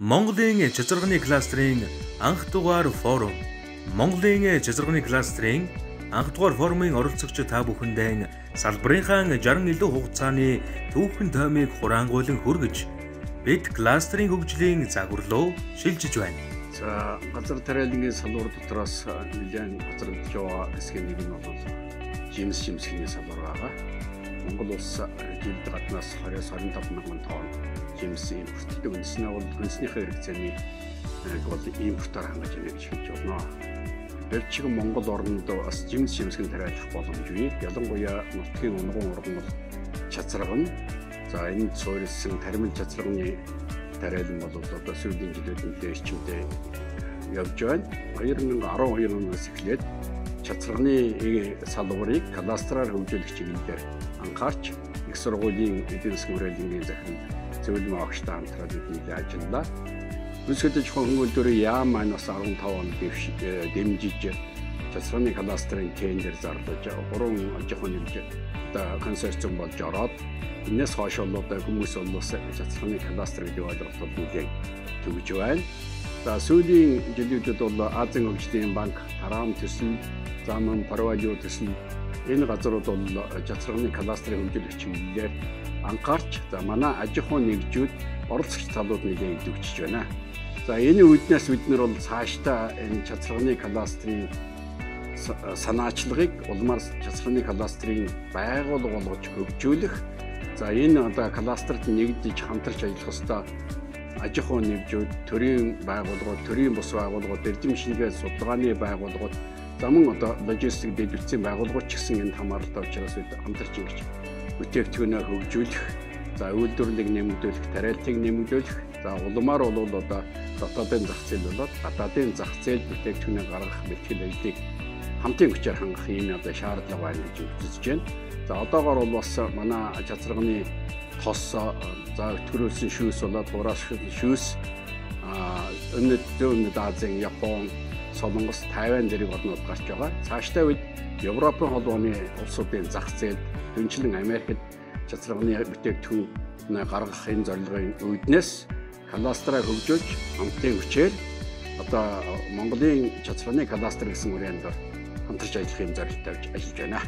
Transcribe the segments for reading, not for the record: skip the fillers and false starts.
Монголын чацарганы кластерын анх дугаар форум. Монголын чацарганы кластерын анх дугаар форумын оролцогч та бүхэндээ салбарынхаа 60 илүү хугацааны түүхэн тоймыг хураангуйлан хүргэж бид кластерын хөгжлийн загварлуу шилжиж байна. За газар тариалангийн салбар дотроос нэлээд газардж байгаа хэсгийн нэг нь бол жимс шимсгийн салбар байгаа. Монгол улс жилд гаднаас 20-25 мянган тонн жимс импорттой үндэснээ бол үндэснийхээ хэрэгцээний бол импортоор хангаж байна гэж хэлж байна. Бэлчиг Монгол орнд бас жимс шимсгийн тариалах боломжгүй. Ялангуяа нутгийн унган орн бол чацарган. За энэ суурилсан таримл чацарганы тариалан бол одоо сүүлийн жилүүд нэлээд эрчимтэй явж байна. 2012 оноос эхлээд чацарганы салбарыг кадастраар хөгжүүлэх чиглэлээр анхаарч их сургуулийн эдийн засгийн хүрээлэнгийн захирал зөвлөмж агштай хамтраад нэлээд ажиллаа. Үүсгэж хөнгөлөөр -15 он дэмжиж чацарганы кадастрын тендер зарлаж 3 аж ахуйн нэгж консорциум болж ороод энэс хойш одоо хүмүүс олноос чацарганы кадастр гэдэг ойлголтод нэлээд төгж байна. За сүүлийн жилүүдэд бол Азийн хөгжлийн банк, Тарам төсөл, Заман Парвалио төсөл энэ газрууд бол чацарганы кадастрын хөгжүүлэх чиглэлээр анхаарч манай аж ахуйн нэгжүүд оролцогч талууд нэлээд идэвхжиж байна. За энэ үүднээс бид нар бол цаашдаа энэ чацарганы кадастрын санаачлагыг улмаар чацарганы кадастрын байгууллага болгож хөгжүүлэх. За энэ одоо кадастрт нэгдэж хамтарч ажиллах ёстой аж ахуйн нэгжүүд, төрийн байгууллагууд, төрийн бус байгууллагууд, эрдэм шингээ судалгааны байгууллагууд, замун одоо логистик дэвтэрийн байгууллагууд ч гэсэн энд хамааралтай учраас бид хамтарч ингэж бүтээгдэхүүнээ хөгжүүлэх, за үйлдвэрлэлийг нэмэгдүүлэх, тариалтыг нэмэгдүүлэх, за улмаар бол одоо дотоодын зах зээл болоод гадаадын зах зээл бүтээгдэхүүнээ гаргах бэлтгэл ажлыг хамтын хүчээр хангах юм одоо шаардлага байна гэж үзэж байна. За одоогоор бол бас манай чацарганы тос за өтгөрүүлсэн шүүс болоод бураас шүүс өмнөд Азийн, Япон, Солонгос, Тайвань зэрэг орнууд гарч байгаа. Цаашдаа үед Европын холбооны улсуудын зах зээл, дөнчлөн Америкт чацарганы бүтээгдэхүүн гаргах энэ зорилгын үүднээс кадастраа хөгжүүлж хамтын хүчээр одоо Монголын чацарганы кадастр гэсэн үрээнд хамтарч ажиллахын зорилттой ажиллаж байна.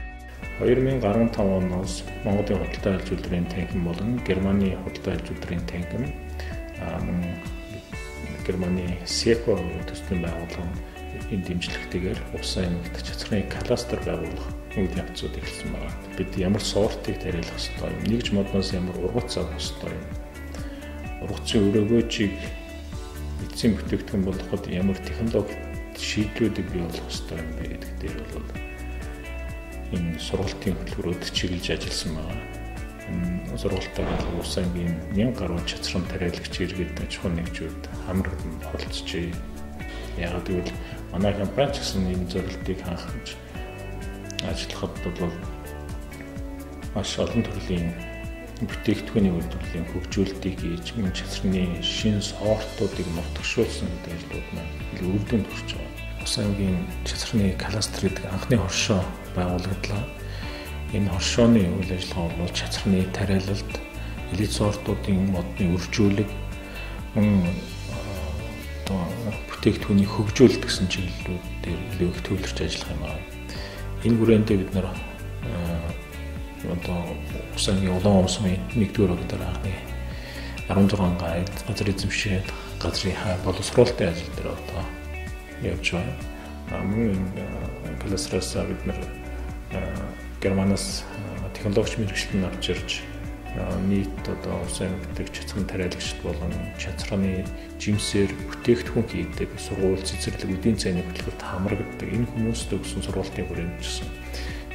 2015 оноос Монголын худалдаа аж үйлдвэрийн танхим болон Германы худалдаа аж үйлдвэрийн танхим Германы СЕКО төслийн байгууллага энэ дэмжлэгтэйгээр улсын аймагт чацарганы кластер байгуулах үйл явцууд эхэлсэн байна. Бид ямар сортыг тариалах ёстой юм, нэгж модноос ямар ургац авах ёстой юм, ургацын өрөөгөөчийг эцсийн бүтээгдэхүүн болгоход ямар технологи шийдлүүдийг бий болгох ёстой юм бэ гэдэг дээр бол энэ сургалтын хөтөлбөрөд чиглэж ажилласан байна. Энэ сургалтаар улсын аймгийн 1000 гаруй чацран тариалагч иргэд аж ахуйн нэгжүүд хамраг холцжээ. Яг гэвэл манай компани ч гэсэн энэ зорилтыг хангаж ажиллахад бол маш олон төрлийн бүтээгдэхүүний үйлдвэрлэлийн хөгжүүлэлтийг хийж мөн чацраны шин сортуудыг нутагшуулсан гэдэг ажлууд маань илүү үр дүнд хүрч байгаа. Улсын аймгийн чацраны кластер гэдэг анхны хоршоо байгуулагдлаа. Энэ хоршооны үйл ажиллагаа бол чацраны тариалалт, элит сортуудын модны үржүүлэг, мөн бүтээгдэхүүний хөгжүүлэлт гэсэн чиглэлүүд дээр илүү их төвлөрч ажиллах юм байна. Энэ хүрээндээ бид нар одоо улсын аймгийн улаан умсмын 1-р өдөр анхны 16 газар эзэмшээд газрын хай боловсруулалтын ажил дээр одоо явж байна. Мөн кластраас бид нар Германаас технологич мэргэжилтэн авч ирж нийт одоо улсын аймагт чацран тариалагчд болон чацраны жимсээр бүтээгдэхүүн хийдэг сургууль, цэцэрлэг, эдийн засгийн хөтөлбөрт хамрагддаг энэ хүмүүст өгсөн сургалтын хүрээнд гэсэн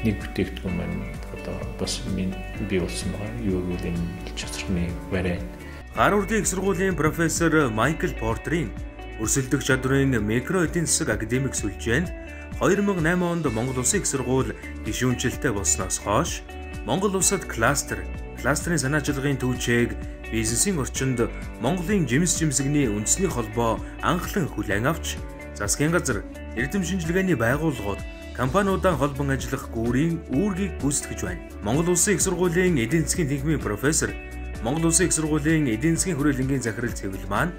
нэг бүтээгдэхүүн маань одоо бас бий болсон байгаа. Юу гэвэл энэ чацраны вариант. Гар урдын их сургуулийн профессор Майкл Портерийн өрсөлдөх чадрын микро эдийн засаг академик сүлжээнд 2008 онд Монгол Улсын их сургууль гишүүнчлэлтэй болсноос хойш Монгол улсад кластерын санаачлагын төвчээг бизнесийн орчинд Монголын жимс жимсэгний үндэсний холбоо анхлан хүлээн авч засгийн газар, эрдэм шинжилгээний байгууллагууд, компаниудаа холбон ажиллах гүүрийн үүргийг гүйцэтгэж байна. Монгол Улсын их сургуулийн эдийн засгийн тэнхимийн профессор, Монгол Улсын их сургуулийн эдийн засгийн хүрээлэнгийн захирал цэвэрлэл маань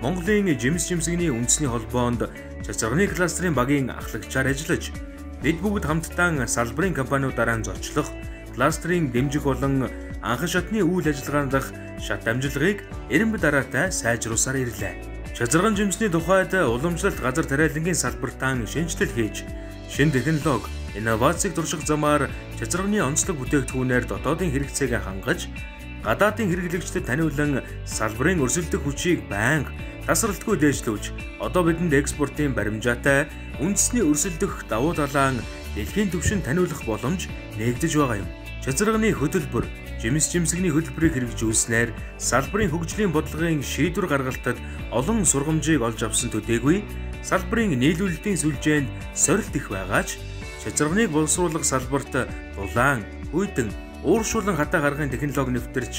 Монголын жимс жимсгний үндэсний холбоонд цацрагны кластерын багийн ахлагчаар ажиллаж, бид бүгд хамтдаа салбарын компаниудаараа зочлох, кластерын дэмжих болон анхан шатны үйл ажиллагаанд дах шат амжилгыг эренбэ дараатай сайжруулсаар ирлээ. Цацраган жимсний тухайд уламжлалт газар тариалангийн салбартаа шинжилэл хийж, шинэ технологи, инновацийг турших замаар цацрагны онцлог бүтээгдэхүүнээр дотоодын хэрэгцээг хангаж, гадаадын хэрэглэгчдэд таниулан салбарын өрсөлдөх хүчийг байнга тасралтгүй дээшлүүлж, одоо бидэнд экспортын баримжаатай үндэсний өрсөлдөх давуу талаан дэлхийн түвшинд таниулах боломж нээгдэж байгаа юм. Цацрагны хөтөлбөр, жимс жимсгний хөтөлбөрийг хэрэгжүүлснээр салбарын хөгжлийн бодлогын шийдвэр гаргалтад олон сургамжийг олж авсан төдийгүй салбарын нийлүүлэлтийн сүлжээнд сорилт их байгаач, цацрагныг боловсруулах салбарт дулаан, хүйтэн, ууршуулан хатаа гаргахын технологи нэвтэрч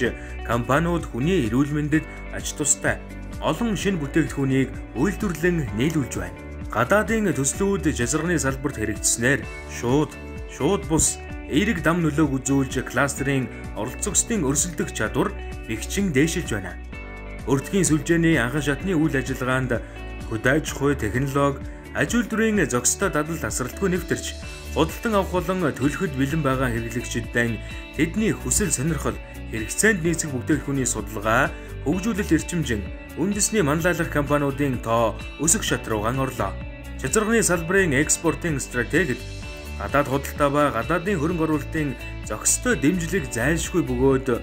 компаниуд хүний эрүүл мэндэд ач тустай олон шинэ бүтээгдэхүүнийг үйлдвэрлэн нийлүүлж байна. Гадаадын төслүүд цацрагны салбарт хэрэгжснээр шууд бус эерэг дам нөлөөг үзүүлж кластерын оролцогчдын өрсөлдөх чадвар бэхжин дээшилж байна. Өртгийн сүлжээний анхан шатны үйл ажиллагаанд хөдөө аж ахуй технологи, аж үйлдвэрийн зохистой дадал тасралтгүй нэвтэрч, худалдан авах болон төлөхөд бэлэн байгаа хэрэглэгчиддээ тэдний хүсэл сонирхол, хэрэгцээнд нийцэх бүтээгдэхүүний судалгаа, хөгжүүлэлт эрчимжин, үндэсний манлайлах компаниудын тоо өсөх шат руугаа орлоо. Цацрагны салбарын экспортын стратегид гадаад худалдаа ба гадаадын хөрөнгө оруулалтын зохистой дэмжлэг зайлшгүй бөгөөд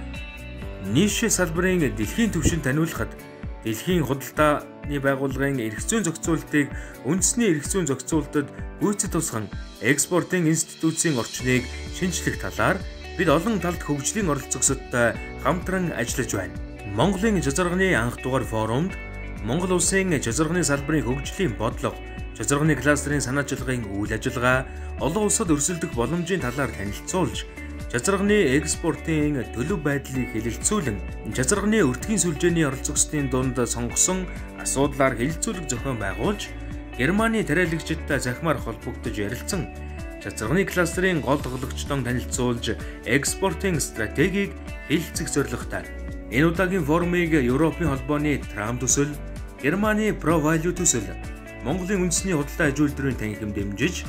нише салбарын дэлхийн түвшинд таниулахад дэлхийн худалдааны байгууллагын эрх зүйн зохицуулалтыг үндэсний эрх зүйн зохицуулалтад гүйцэд тусган экспортын институцийн орчныг шинжлэх талаар бид олон талд хөгжлийн оролцогчдод хамтран ажиллаж байна. Монголын цацрагны анх дугаар форумд Монгол улсын цацрагны салбарын хөгжлийн бодлого, цацрагны кластерын санаачилгын үйл ажиллагаа, олон улсад өрсөлдөх боломжийн талаар танилцуулж, цацрагны экспортын төлөв байдлыг хэлэлцүүлэн, цацрагны өртгийн сүлжээний оролцогчдын дунд сонгосон асуудлаар хэлэлцүүлэг зохион байгуулж, Германы тариалагчдтай захимаар холбогдож ярилцсан, цацрагны кластерын гол тоглогчдон танилцуулж, экспортын стратегийг хэлэлцэх зорилготой. Энэ удаагийн форумыг Европын холбооны Трам төсөл, Германы ProValue төсөл, Монголын үндэсний худалдаа аж үйлдвэрийн танхим дэмжиж,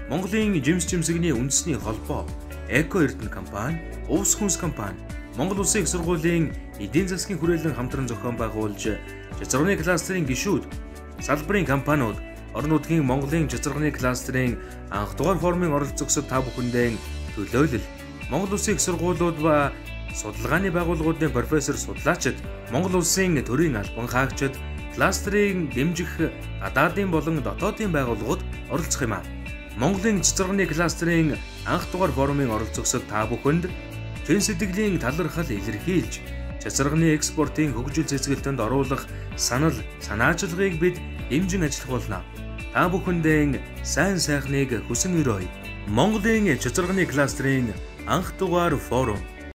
Монголын жимс жимсгний үндэсний холбоо, Эко Эрдэнэ компани, Увс хүнс компани, Монгол Улсын их сургуулийн эдийн засгийн хүрээлэн хамтран зохион байгуулж, цацрагны кластерын гишүүд, салбарын компаниуд, орон нутгийн Монголын цацрагны кластерын анх дугаар форумын оролцогчид та бүхэндээ төлөөлөл, Монгол Улсын их сургуулиуд ба судалгааны байгууллагуудын профессор судлаачид, Монгол Улсын төрийн албан хаагчид, кластерыг дэмжих гадаадын болон дотоодын байгууллагууд оролцох юм а. Монголын цацрагны кластерын анх дугаар форумын оролцогчид та бүхэнд тэн сэтгэлийн талархал илэрхийлж, цацрагны экспортын хөгжил цэцгэлтэнд оруулах санаачилгыг бид дэмжин ажиллах болно. Та бүхэндээ сайн сайхныг хүсэн өрөөе. Монголын цацрагны кластерын анх дугаар форум